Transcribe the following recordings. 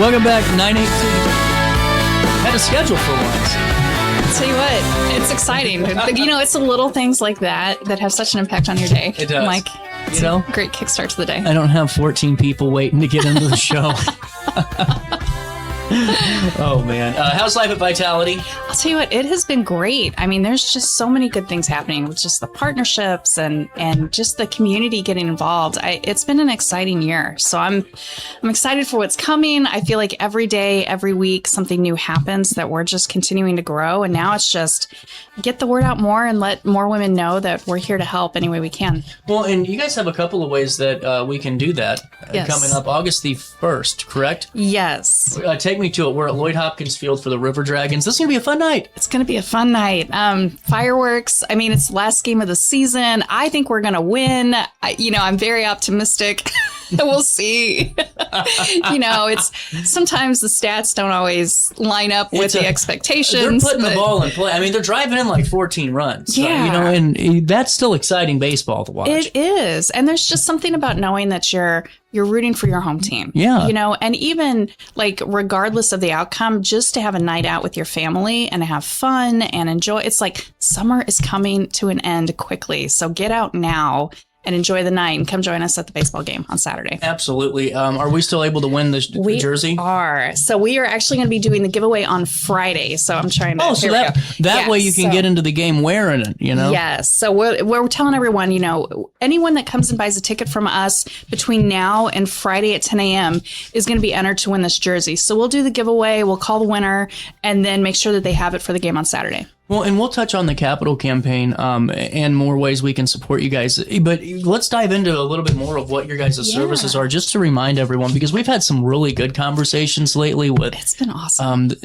Welcome back, 918. Had a schedule for once. I'll tell you what, it's exciting. It's the little things like that have such an impact on your day. It does. Like, great kickstart to the day. I don't have 14 people waiting to get into the show. Oh, man. How's life at Vitality? I'll tell you what, it has been great. I mean, there's just so many good things happening with just the partnerships and just the community getting involved. It's been an exciting year. So I'm excited for what's coming. I feel like every day, every week, something new happens that we're just continuing to grow. And now it's just get the word out more and let more women know that we're here to help any way we can. Well, and you guys have a couple of ways that we can do that coming up August the 1st, correct? Yes. Take me to it. We're at Lloyd Hopkins Field for the River Dragons. This is going to be a fun night. It's going to be a fun night. Fireworks. I mean, it's the last game of the season. I think we're going to win. I'm very optimistic. We'll see. It's sometimes the stats don't always line up with the expectations. They're putting the ball in play. I mean, they're driving in like 14 runs. Yeah. And that's still exciting baseball to watch. It is. And there's just something about knowing that you're rooting for your home team. Yeah. And even like regardless of the outcome, just to have a night out with your family and have fun and enjoy. It's like summer is coming to an end quickly. So get out now and enjoy the night and come join us at the baseball game on Saturday. Absolutely. Are we still able to win the jersey? We are. So we are actually going to be doing the giveaway on Friday. So I'm trying to... Oh, so that way you can get into the game wearing it, Yes. So we're telling everyone, anyone that comes and buys a ticket from us between now and Friday at 10 a.m. is going to be entered to win this jersey. So we'll do the giveaway, we'll call the winner, and then make sure that they have it for the game on Saturday. Well, and we'll touch on the Capital campaign and more ways we can support you guys. But let's dive into a little bit more of what your guys' services are, just to remind everyone, because we've had some really good conversations lately with... It's been awesome. The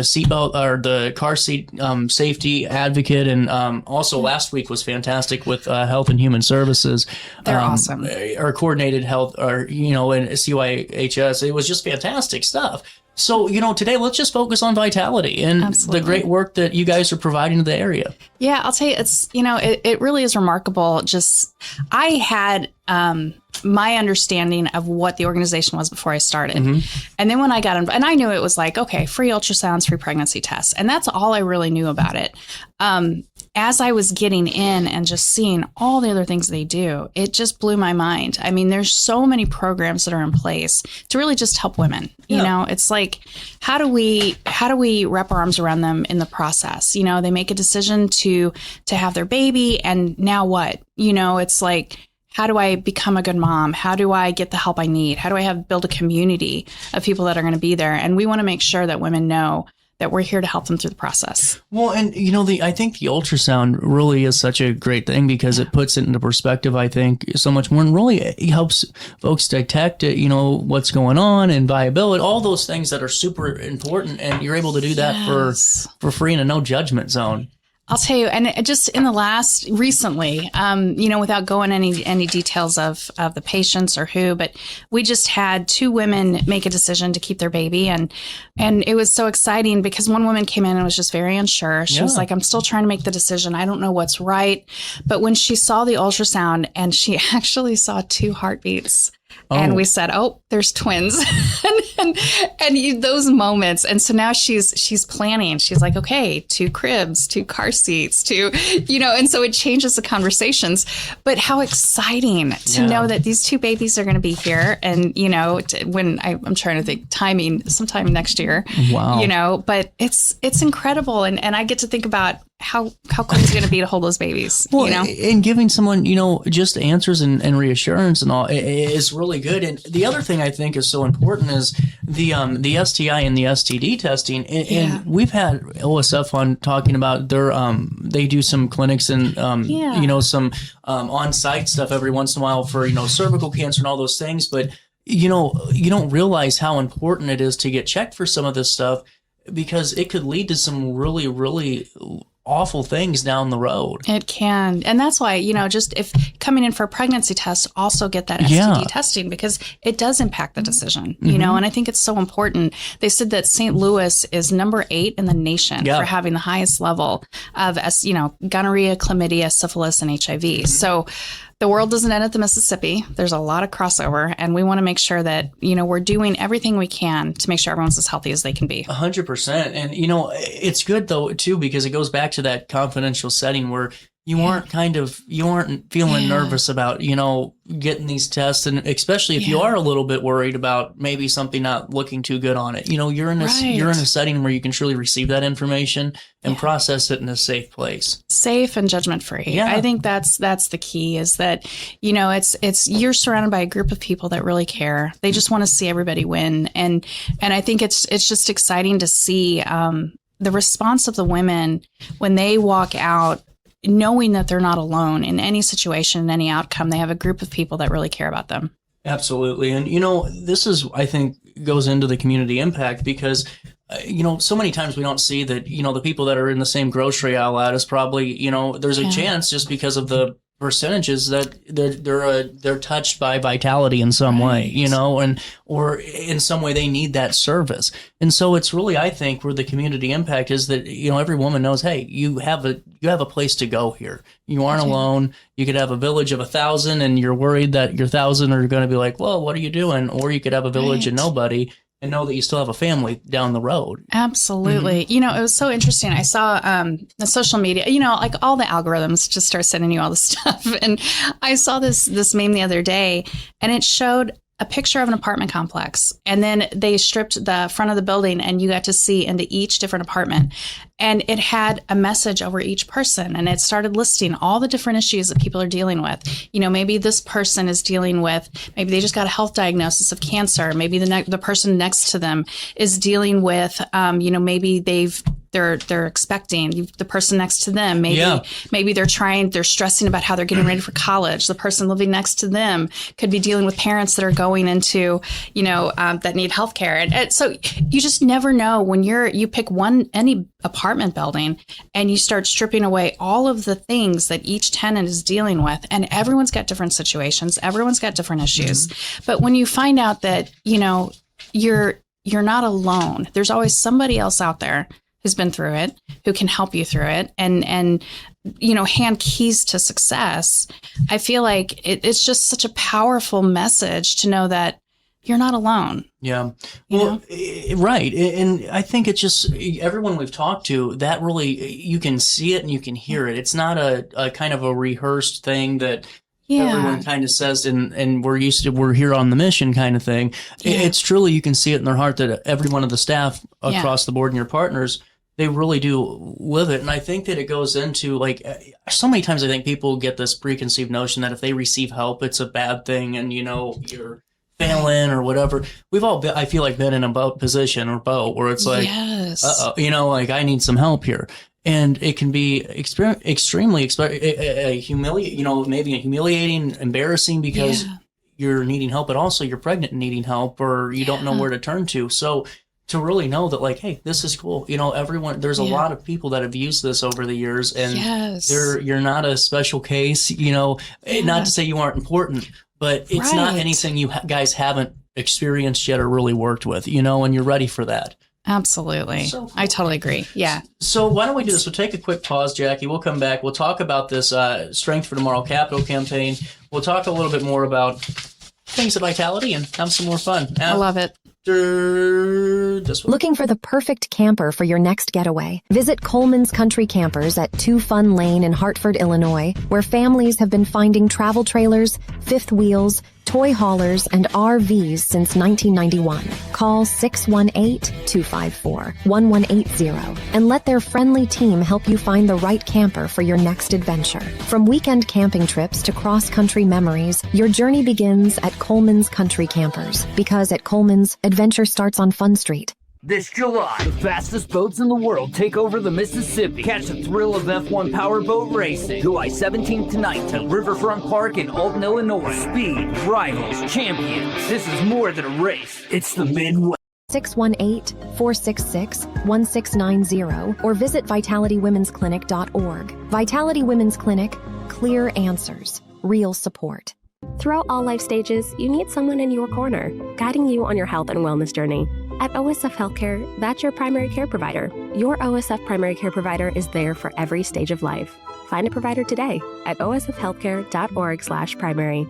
seatbelt or the car seat safety advocate, and also last week was fantastic with Health and Human Services. They're awesome. Or coordinated health, or and CYHS. It was just fantastic stuff. So, today let's just focus on Vitality and the great work that you guys are providing to the area. Yeah, I'll tell you, it's, it really is remarkable. Just, I had my understanding of what the organization was before I started. Mm-hmm. And then when I got involved, and I knew it was like, okay, free ultrasounds, free pregnancy tests. And that's all I really knew about it. As I was getting in and just seeing all the other things they do, it just blew my mind. I mean, there's so many programs that are in place to really just help women. It's like, how do we wrap our arms around them in the process? They make a decision to have their baby, and now what? It's like, how do I become a good mom? How do I get the help I need? How do I build a community of people that are going to be there? And we want to make sure that women know that we're here to help them through the process. Well, and I think the ultrasound really is such a great thing because it puts it into perspective, I think, so much more, and really it helps folks detect what's going on and viability, all those things that are super important, and you're able to do that for free in a no judgment zone. I'll tell you, and just in the recently, without going any details of the patients or who, but we just had 2 women make a decision to keep their baby, and it was so exciting because one woman came in and was just very unsure. She was like, I'm still trying to make the decision. I don't know what's right. But when she saw the ultrasound, and she actually saw 2 heartbeats. And we said, there's twins. and those moments. And so now she's planning. She's like, okay, 2 cribs, 2 car seats, 2, and so it changes the conversations. But how exciting to know that these 2 babies are going to be here. And, when I'm trying to think timing, sometime next year. Wow. But it's incredible. And I get to think about how cool it's going to be to hold those babies, And giving someone, just answers and reassurance and all is really good. And the other thing I think is so important is the STI and the STD testing. And we've had OSF on talking about they do some clinics and, some on-site stuff every once in a while for, cervical cancer and all those things. But, you don't realize how important it is to get checked for some of this stuff, because it could lead to some really, really awful things down the road. It can. And that's why, just if coming in for a pregnancy test, also get that STD testing, because it does impact the decision, and I think it's so important. They said that St. Louis is number 8 in the nation for having the highest level of, gonorrhea, chlamydia, syphilis, and HIV. So the world doesn't end at the Mississippi. There's a lot of crossover, and we want to make sure that, we're doing everything we can to make sure everyone's as healthy as they can be. 100%. And, it's good though, too, because it goes back to that confidential setting where you aren't feeling nervous about, getting these tests. And especially if you are a little bit worried about maybe something not looking too good on it, you're in a setting where you can truly receive that information and process it in a safe place. Safe and judgment free. Yeah. I think that's the key, is that, it's you're surrounded by a group of people that really care. They just want to see everybody win. And I think it's just exciting to see the response of the women when they walk out, knowing that they're not alone in any situation, in any outcome. They have a group of people that really care about them. Absolutely. And, this is, I think, goes into the community impact because, so many times we don't see that, the people that are in the same grocery aisle at us probably, there's a chance just because of the percentages that they're touched by vitality in some way, or in some way they need that service. And so it's really, I think, where the community impact is that, every woman knows, hey, you have a place to go here. You aren't alone. You could have a village of 1,000 and you're worried that your 1,000 are going to be like, well, what are you doing? Or you could have a village of nobody and know that you still have a family down the road. Absolutely. It was so interesting. I saw the social media, like all the algorithms just start sending you all this stuff. And I saw this meme the other day, and it showed a picture of an apartment complex. And then they stripped the front of the building and you got to see into each different apartment. And it had a message over each person. And it started listing all the different issues that people are dealing with. Maybe this person is dealing with, maybe they just got a health diagnosis of cancer. Maybe the person next to them is dealing with, maybe they're expecting. The person next to them, maybe they're stressing about how they're getting ready for college. The person living next to them could be dealing with parents that are going into, that need healthcare. And so you just never know when you pick any apartment building and you start stripping away all of the things that each tenant is dealing with. And everyone's got different situations. Everyone's got different issues. Mm-hmm. But when you find out that, you're not alone, there's always somebody else out there who's been through it, who can help you through it and hand keys to success. I feel like it's just such a powerful message to know that you're not alone. Yeah. Well, right. And I think it's just everyone we've talked to, that really, you can see it and you can hear it. It's not a kind of a rehearsed thing that everyone kind of says, and we're here on the mission kind of thing. It's truly, you can see it in their heart that every one of the staff across the board and your partners, they really do live it. And I think that it goes into, like, so many times I think people get this preconceived notion that if they receive help, it's a bad thing and, you're failing or whatever. We've all been, I feel like, been in a boat position or boat where it's like, like I need some help here. And it can be extremely humiliating, maybe humiliating, embarrassing because you're needing help, but also you're pregnant and needing help, or you don't know where to turn to. So to really know that, like, hey, this is cool. Everyone, there's a lot of people that have used this over the years, and you're not a special case, not to say you aren't important, but it's not anything you guys haven't experienced yet or really worked with, and you're ready for that. Absolutely. So cool. I totally agree. Yeah. So why don't we do this? We'll take a quick pause, Jackie. We'll come back. We'll talk about this Strength for Tomorrow Capital campaign. We'll talk a little bit more about things of vitality and have some more fun. I love it. This one. Looking for the perfect camper for your next getaway? Visit Coleman's Country Campers at 2 Fun Lane in Hartford, Illinois, where families have been finding travel trailers, fifth wheels, toy haulers, and RVs since 1991. Call 618-254-1180 and let their friendly team help you find the right camper for your next adventure. From weekend camping trips to cross-country memories, your journey begins at Coleman's Country Campers, because at Coleman's, adventure starts on Fun Street. This July, the fastest boats in the world take over the Mississippi. Catch the thrill of F1 powerboat racing, July 17th to 19th at Riverfront Park in Alton, Illinois. Speed, rivals, champions. This is more than a race. It's the Midwest. 618-466-1690 or visit vitalitywomensclinic.org. Vitality Women's Clinic, clear answers, real support. Throughout all life stages, you need someone in your corner, guiding you on your health and wellness journey. At OSF Healthcare, that's your primary care provider. Your OSF primary care provider is there for every stage of life. Find a provider today at osfhealthcare.org/primary.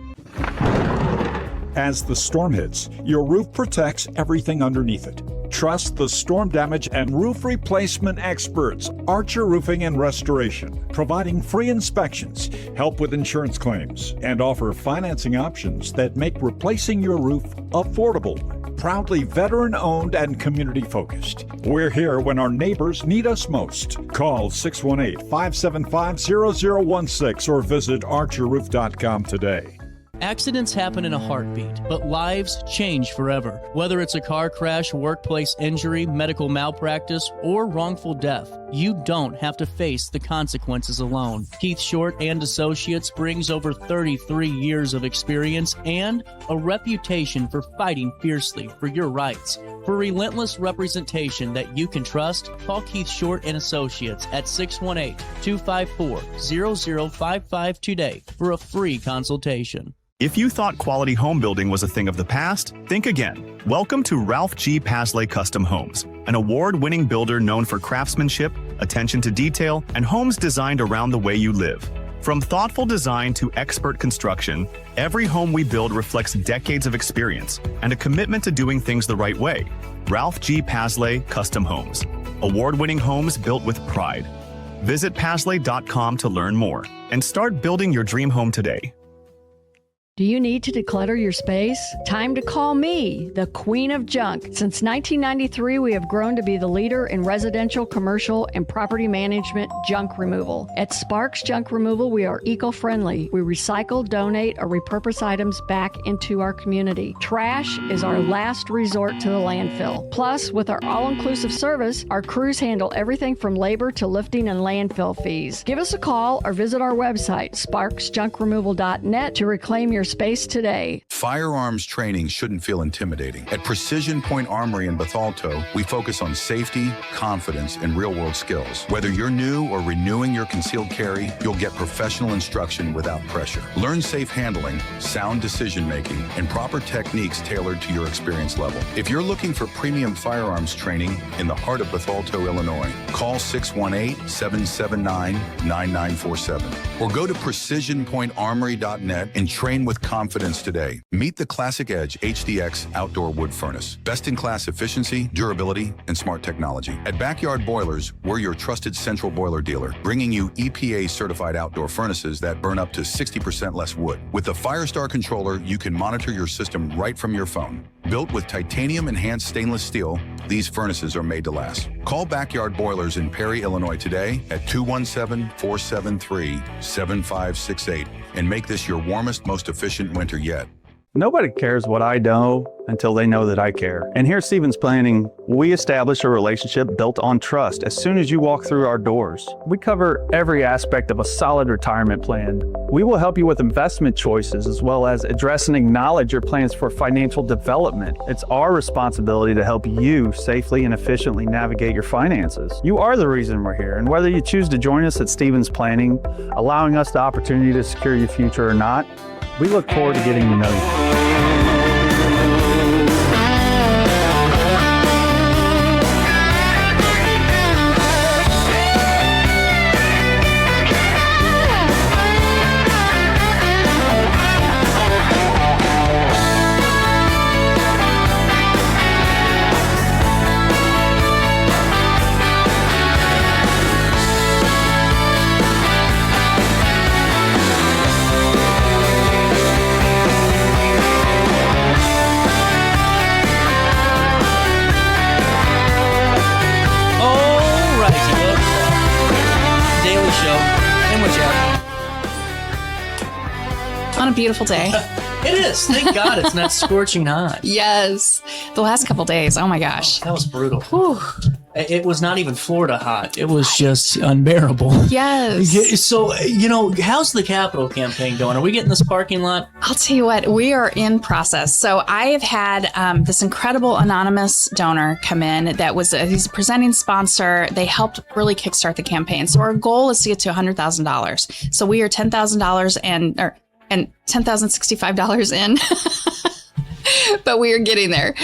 As the storm hits, your roof protects everything underneath it. Trust the storm damage and roof replacement experts, Archer Roofing and Restoration, providing free inspections, help with insurance claims, and offer financing options that make replacing your roof affordable. Proudly veteran-owned and community-focused. We're here when our neighbors need us most. Call 618-575-0016 or visit archerroof.com today. Accidents happen in a heartbeat, but lives change forever. Whether it's a car crash, workplace injury, medical malpractice, or wrongful death, you don't have to face the consequences alone. Keith Short and Associates brings over 33 years of experience and a reputation for fighting fiercely for your rights. For relentless representation that you can trust, call Keith Short and Associates at 618-254-0055 today for a free consultation. If you thought quality home building was a thing of the past, think again. Welcome to Ralph G. Pasley Custom Homes, an award-winning builder known for craftsmanship, attention to detail, and homes designed around the way you live. From thoughtful design to expert construction, every home we build reflects decades of experience and a commitment to doing things the right way. Ralph G. Pasley Custom Homes, award-winning homes built with pride. Visit Pasley.com to learn more and start building your dream home today. Do you need to declutter your space? Time to call me, the Queen of Junk. Since 1993, we have grown to be the leader in residential, commercial, and property management junk removal. At Sparks Junk Removal, we are eco-friendly. We recycle, donate, or repurpose items back into our community. Trash is our last resort to the landfill. Plus, with our all-inclusive service, our crews handle everything from labor to lifting and landfill fees. Give us a call or visit our website, sparksjunkremoval.net, to reclaim your space today. Firearms training shouldn't feel intimidating. At Precision Point Armory in Bethalto, we focus on safety, confidence, and real-world skills. Whether you're new or renewing your concealed carry, you'll get professional instruction without pressure. Learn safe handling, sound decision-making, and proper techniques tailored to your experience level. If you're looking for premium firearms training in the heart of Bethalto, Illinois, call 618-779-9947 or go to precisionpointarmory.net and train with confidence today. Meet the Classic Edge HDX outdoor wood furnace. Best-in-class efficiency, durability, and smart technology. At Backyard Boilers, we're your trusted central boiler dealer, bringing you EPA-certified outdoor furnaces that burn up to 60% less wood. With the Firestar controller, you can monitor your system right from your phone. Built with titanium-enhanced stainless steel, these furnaces are made to last. Call Backyard Boilers in Perry, Illinois today at 217-473-7568 and make this your warmest, most efficient winter yet. Nobody cares what I know until they know that I care. And here at Stevens Planning, we establish a relationship built on trust as soon as you walk through our doors. We cover every aspect of a solid retirement plan. We will help you with investment choices as well as address and acknowledge your plans for financial development. It's our responsibility to help you safely and efficiently navigate your finances. You are the reason we're here, and whether you choose to join us at Stevens Planning, allowing us the opportunity to secure your future or not, we look forward to getting to know you. On a beautiful day. It is. Thank God it's not scorching hot. Yes. The last couple days. Oh my gosh. That was brutal. Whew. It was not even Florida hot. It was just unbearable. Yes. So, how's the Capitol campaign going? Are we getting this parking lot? I'll tell you what, we are in process. So I have had this incredible anonymous donor come in that was, he's a presenting sponsor. They helped really kickstart the campaign. So our goal is to get to $100,000. So we are $10,000 and $10,065 in. but we are getting there.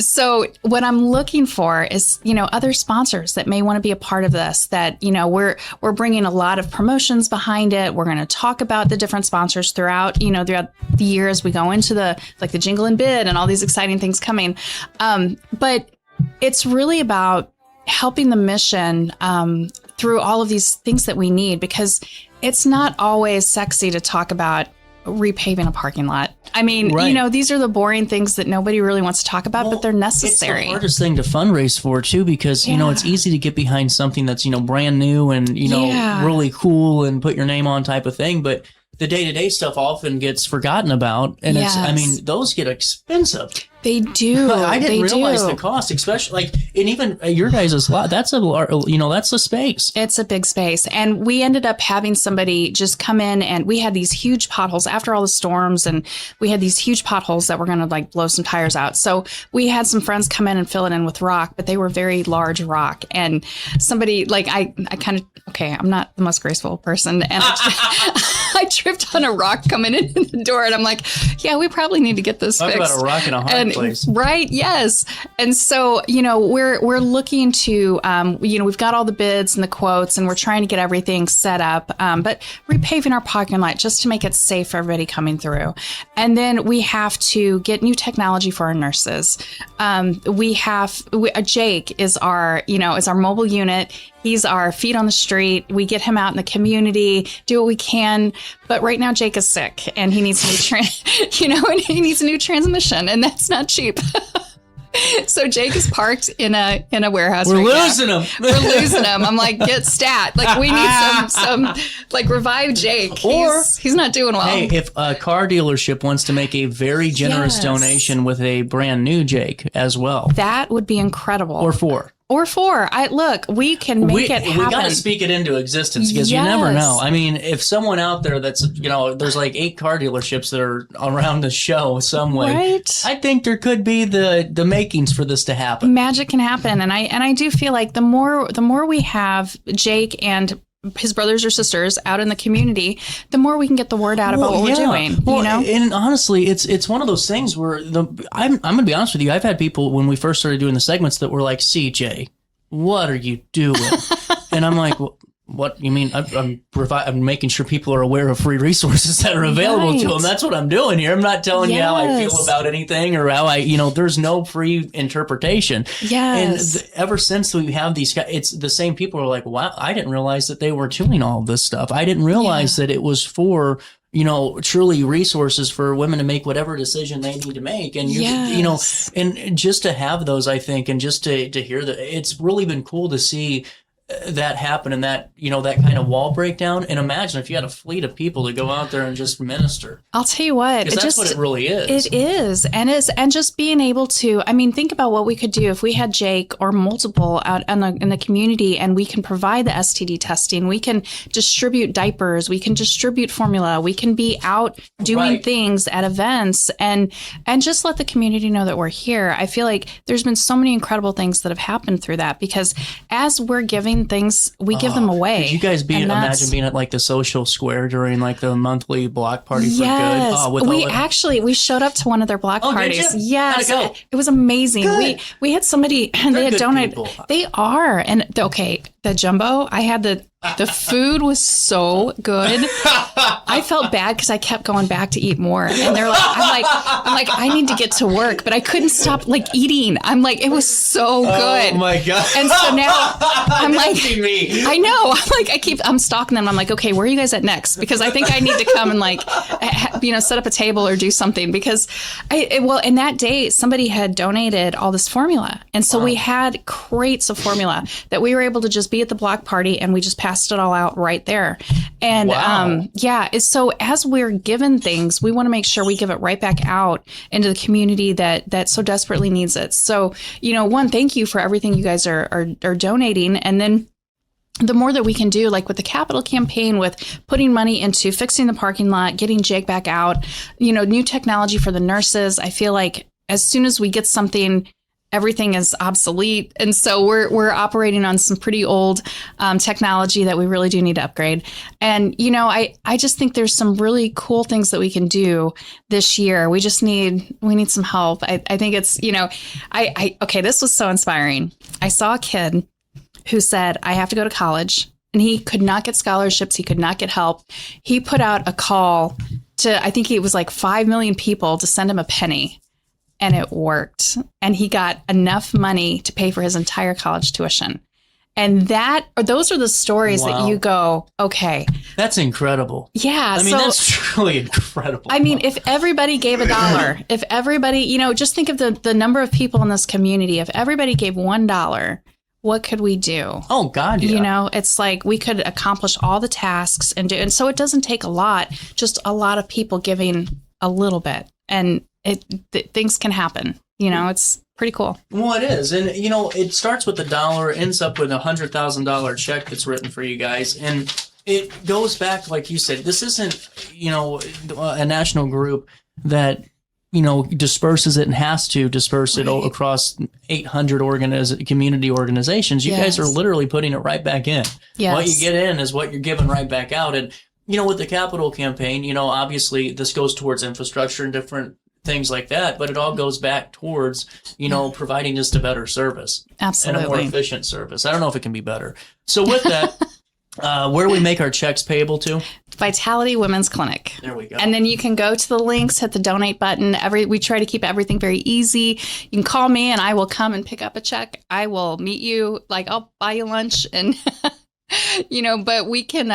So what I'm looking for is, other sponsors that may want to be a part of this, that, we're bringing a lot of promotions behind it. We're going to talk about the different sponsors throughout the year as we go into the jingle and bid and all these exciting things coming. But it's really about helping the mission through all of these things that we need, because it's not always sexy to talk about repaving a parking lot. I mean, right. These are the boring things that nobody really wants to talk about, but they're necessary. It's the hardest thing to fundraise for too, because, it's easy to get behind something that's, brand new and, really cool and put your name on type of thing. But the day-to-day stuff often gets forgotten about. And those get expensive. They do. I didn't realize the cost, especially and even your guys' lot. That's that's a space. It's a big space. And we ended up having somebody just come in, and we had these huge potholes after all the storms, and we had these huge potholes that were going to blow some tires out. So we had some friends come in and fill it in with rock, but they were very large rock. And somebody I kind of, I'm not the most graceful person. And I tripped on a rock coming in the door, and I'm like, yeah, we probably need to get this fixed. Talk about a rock in a hard place. Right. Yes. And so, we're looking to, we've got all the bids and the quotes, and we're trying to get everything set up, but repaving our parking lot just to make it safe for everybody coming through. And then we have to get new technology for our nurses. Jake is our mobile unit. He's our feet on the street. We get him out in the community, do what we can. But right now, Jake is sick, and he needs he needs a new transmission, and that's not cheap. So Jake is parked in a warehouse. We're losing him. We're losing him. I'm like, get stat. We need some revive Jake. Or he's not doing well. Hey, if a car dealership wants to make a very generous donation with a brand new Jake as well, that would be incredible. Or four. We can make it happen. We got to speak it into existence, because you never know. I mean, if someone out there that's, there's 8 car dealerships that are around the show some way. Right. I think there could be the makings for this to happen. Magic can happen. And I do feel like the more we have Jake and his brothers or sisters out in the community, the more we can get the word out about what we're doing. And honestly, it's one of those things where I'm going to be honest with you. I've had people when we first started doing the segments that were like, CJ, what are you doing? And I'm like, well, what you mean? I'm making sure people are aware of free resources that are available to them. That's what I'm doing here. I'm not telling you how I feel about anything or how there's no free interpretation. Yes. And ever since we have these guys, it's the same people are like, wow, I didn't realize that they were doing all this stuff. I didn't realize that it was for, truly resources for women to make whatever decision they need to make. And, and just to have those, I think, and just to hear that, it's really been cool to see that happen, and that that kind of wall breakdown. And imagine if you had a fleet of people to go out there and just minister. I'll tell you what, that's what it really is. It is, and just being able to. I mean, think about what we could do if we had Jake or multiple out in the community, and we can provide the STD testing. We can distribute diapers. We can distribute formula. We can be out doing things at events, and just let the community know that we're here. I feel like there's been so many incredible things that have happened through that, because as we're giving things, we give them away. Could you guys imagine being at the social square during the monthly block party for good? We showed up to one of their block parties. Did you? Yes. How'd it go? It was amazing. Good. We had somebody, and they had donated. People. They are. And the jumbo, I had the food was so good. I felt bad because I kept going back to eat more. And they're like, I'm like, I need to get to work, but I couldn't stop eating. I'm like, it was so good. Oh my God. And so now I'm like, me. I know. I'm stalking them. I'm like, okay, where are you guys at next? Because I think I need to come and set up a table or do something, because in that day, somebody had donated all this formula. And so we had crates of formula that we were able to just be at the block party, and we just passed it all out right there. And so as we're given things, we want to make sure we give it right back out into the community that so desperately needs it. So, one, thank you for everything you guys are donating. And then the more that we can do, with the capital campaign, with putting money into fixing the parking lot, getting Jake back out, new technology for the nurses. I feel like as soon as we get something everything is obsolete. And so we're operating on some pretty old technology that we really do need to upgrade. And, I just think there's some really cool things that we can do this year. We need some help. I think it's, okay, this was so inspiring. I saw a kid who said, I have to go to college, and he could not get scholarships. He could not get help. He put out a call to, I think it was like 5 million people to send him a penny, and it worked. And he got enough money to pay for his entire college tuition. And those are the stories that you go, okay. That's incredible. Yeah. I mean, that's truly incredible. I mean, if everybody gave $1, if everybody, just think of the number of people in this community. If everybody gave $1, what could we do? Oh, God, yeah. It's like we could accomplish all the tasks and so it doesn't take a lot, just a lot of people giving a little bit, and things can happen. It's pretty cool. Well, it is. And, it starts with $1, ends up with $100,000 check that's written for you guys. And it goes back, like you said, this isn't, a national group that, disperses it and has to disperse it across 800 community organizations. You guys are literally putting it right back in. Yes. What you get in is what you're giving right back out. And, with the capital campaign, obviously this goes towards infrastructure and different things like that, but it all goes back towards, providing just a better service. Absolutely. And a more efficient service. I don't know if it can be better. So with that, where do we make our checks payable to? Vitality Women's Clinic. There we go. And then you can go to the links, hit the donate button. We try to keep everything very easy. You can call me and I will come and pick up a check. I will meet you. Like, I'll buy you lunch and but we can,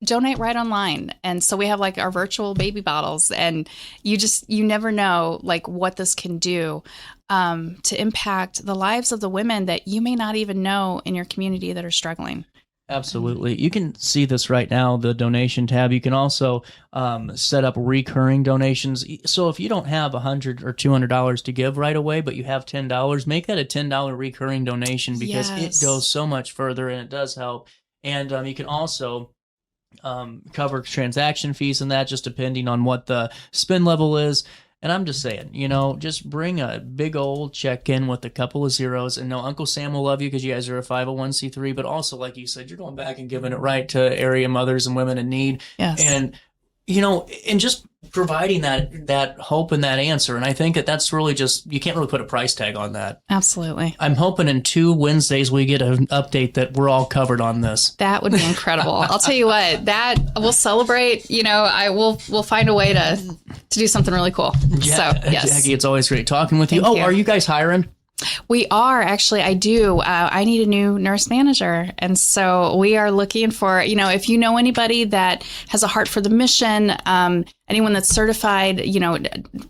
donate right online. And so we have like our virtual baby bottles, and you never know like what this can do to impact the lives of the women that you may not even know in your community that are struggling. Absolutely. You can see this right now, the donation tab. You can also set up recurring donations. So if you don't have $100 or $200 to give right away, but you have $10, make that a $10 recurring donation, because it goes so much further and it does help. And you can also cover transaction fees and that, just depending on what the spend level is. And I'm just saying, just bring a big old check in with a couple of zeros, and Uncle Sam will love you because you guys are a 501c3, but also, like you said, you're going back and giving it right to area mothers and women in need. Yes. And, and just providing that hope and that answer. And I think that's really just, you can't really put a price tag on that. Absolutely. I'm hoping in 2 Wednesdays we get an update that we're all covered on this. That would be incredible. I'll tell you what, that we'll celebrate. We'll find a way to do something really cool. So, yes. Jackie, it's always great talking with you. Thank you. Are you guys hiring? We are, actually. I do. I need a new nurse manager. And so we are looking for, if you know anybody that has a heart for the mission, anyone that's certified,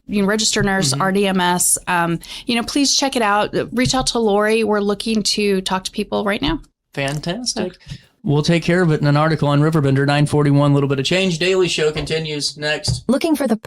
registered nurse, RDMS, please check it out. Reach out to Lori. We're looking to talk to people right now. Fantastic. So, we'll take care of it in an article on Riverbender 941. A little bit of change. Daily show continues next. Looking for the